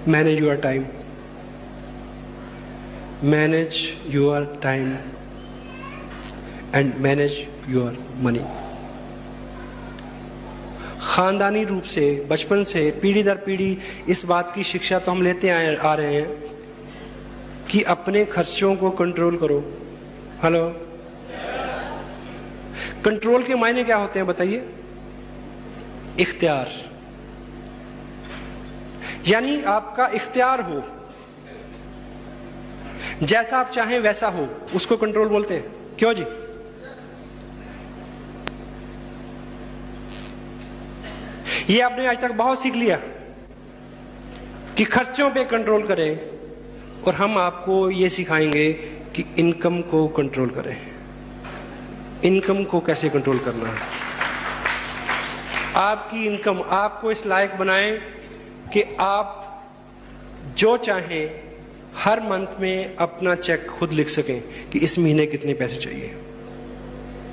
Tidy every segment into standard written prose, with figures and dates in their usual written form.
Manage your time, manage your time and manage your money. खानदानी रूप से बचपन से पीढ़ी दर पीढ़ी इस बात की शिक्षा तो हम लेते आ रहे हैं कि अपने खर्चों को कंट्रोल करो। हेलो, कंट्रोल के मायने क्या होते हैं बताइए? इख्तियार, यानी आपका इख्तियार हो, जैसा आप चाहें वैसा हो, उसको कंट्रोल बोलते हैं। क्यों जी? ये आपने आज तक बहुत सीख लिया कि खर्चों पे कंट्रोल करें, और हम आपको ये सिखाएंगे कि इनकम को कंट्रोल करें। इनकम को कैसे कंट्रोल करना है? आपकी इनकम आपको इस लायक बनाए कि आप जो चाहें हर मंथ में अपना चेक खुद लिख सकें कि इस महीने कितने पैसे चाहिए।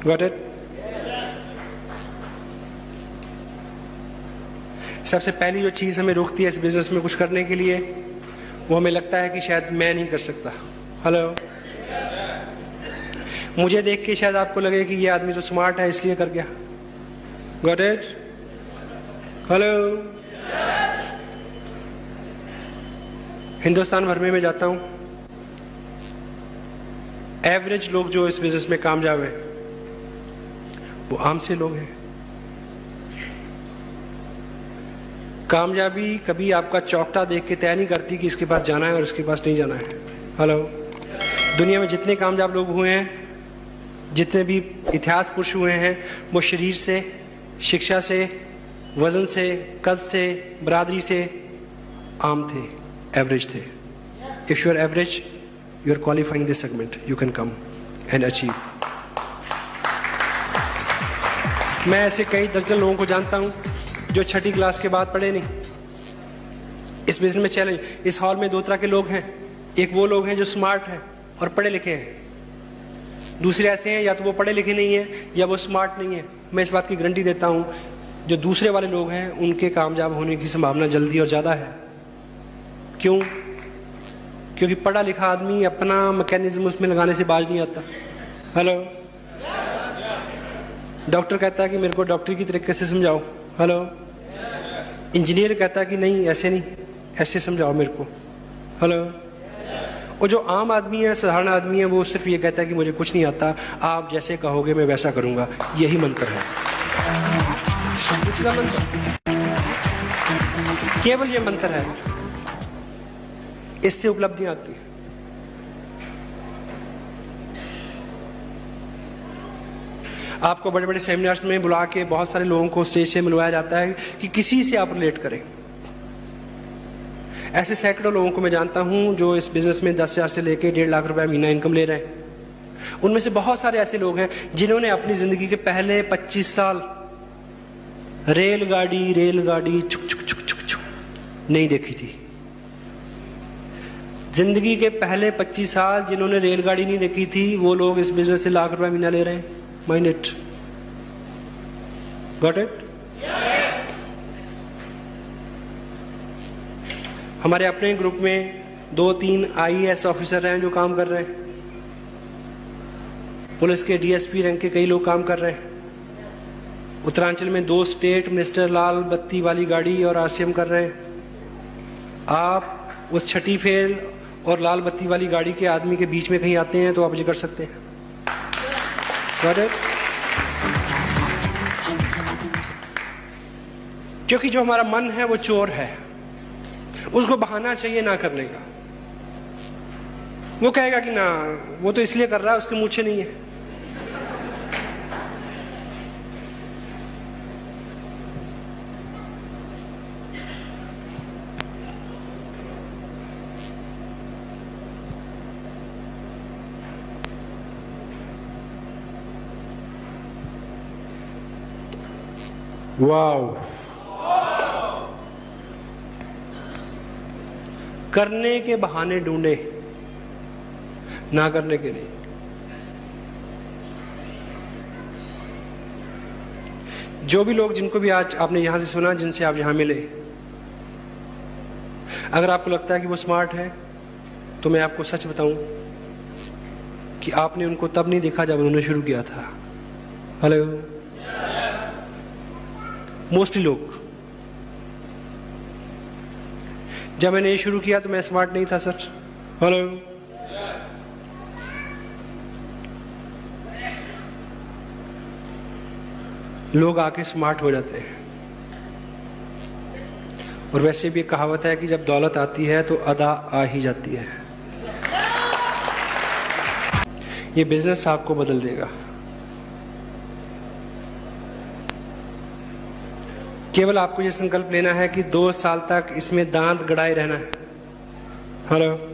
Got it? सबसे पहली जो चीज हमें रोकती है इस बिजनेस में कुछ करने के लिए, वो हमें लगता है कि शायद मैं नहीं कर सकता। हेलो, मुझे देख के शायद आपको लगे कि ये आदमी तो स्मार्ट है इसलिए कर गया। Got it? हेलो, हिंदुस्तान भर में मैं जाता हूं, एवरेज लोग जो इस बिजनेस में कामयाब हैं वो आम से लोग हैं। कामयाबी कभी आपका चौकटा देख के तय नहीं करती कि इसके पास जाना है और इसके पास नहीं जाना है। हेलो, दुनिया में जितने कामयाब लोग हुए हैं, जितने भी इतिहास पुरुष हुए हैं, वो शरीर से, शिक्षा से, वजन से, कद से, बरादरी से आम थे, एवरेज थे। If you are average, you are qualifying this segment, you can come and achieve. मैं ऐसे कई दर्जन लोगों को जानता हूं जो छठी क्लास के बाद पढ़े नहीं। इस बिजनेस में चैलेंज, इस हॉल में दो तरह के लोग हैं। एक वो लोग हैं जो स्मार्ट हैं और पढ़े लिखे हैं, दूसरे ऐसे हैं या तो वो पढ़े लिखे नहीं है या वो स्मार्ट नहीं है। मैं इस बात की गारंटी देता हूं जो दूसरे वाले लोग हैं उनके कामयाब होने की संभावना जल्दी और ज्यादा है। क्यों? क्योंकि पढ़ा लिखा आदमी अपना मैकेनिज्म उसमें लगाने से बाज नहीं आता। हेलो, डॉक्टर कहता है कि मेरे को डॉक्टरी की तरीके से समझाओ। हेलो, इंजीनियर कहता है कि नहीं ऐसे नहीं, ऐसे समझाओ मेरे को। हेलो, और जो आम आदमी है, साधारण आदमी है, वो सिर्फ ये कहता है कि मुझे कुछ नहीं आता, आप जैसे कहोगे मैं वैसा करूंगा। यही मंत्र है, इसका मंत्र, केवल ये मंत्र है, इससे उपलब्धियां आती है। आपको बड़े बड़े सेमिनार्स में बुला के बहुत सारे लोगों को स्टेज से मिलवाया जाता है कि किसी से आप रिलेट करें। ऐसे सैकड़ों लोगों को मैं जानता हूं जो इस बिजनेस में 10,000 से लेकर 1.5 लाख रुपए महीना इनकम ले रहे हैं। उनमें से बहुत सारे ऐसे लोग हैं जिन्होंने अपनी जिंदगी के पहले 25 साल रेलगाड़ी चुक चुक चुक चुक चुक नहीं देखी थी। जिंदगी के पहले 25 साल जिन्होंने रेलगाड़ी नहीं देखी थी, वो लोग इस बिजनेस से लाख रुपए महीना ले रहे हैं। Mind it, got it? हमारे अपने ग्रुप में 2-3 IAS ऑफिसर हैं जो काम कर रहे हैं। पुलिस के DSP रैंक के कई लोग काम कर रहे हैं। उत्तरांचल में 2 स्टेट मिनिस्टर लाल बत्ती वाली गाड़ी और RCM कर रहे हैं। आप उस छठी फेल और लाल बत्ती वाली गाड़ी के आदमी के बीच में कहीं आते हैं तो आप ये कर सकते हैं। क्योंकि जो हमारा मन है वो चोर है, उसको बहाना चाहिए ना करने का। वो कहेगा कि ना वो तो इसलिए कर रहा है, उसके मूछे नहीं है। वाओ, करने के बहाने ढूंढे, ना करने के नहीं। जो भी लोग, जिनको भी आज आपने यहां से सुना, जिनसे आप यहां मिले, अगर आपको लगता है कि वो स्मार्ट है, तो मैं आपको सच बताऊं कि आपने उनको तब नहीं देखा जब उन्होंने शुरू किया था। हेलो, मोस्टली लोग, जब मैंने ये शुरू किया तो मैं स्मार्ट नहीं था सर। हेलो, लोग आके स्मार्ट हो जाते हैं। और वैसे भी एक कहावत है कि जब दौलत आती है तो अदा आ ही जाती है। ये बिजनेस आपको बदल देगा। केवल आपको ये संकल्प लेना है कि 2 साल तक इसमें दांत गड़ाए रहना है। हेलो,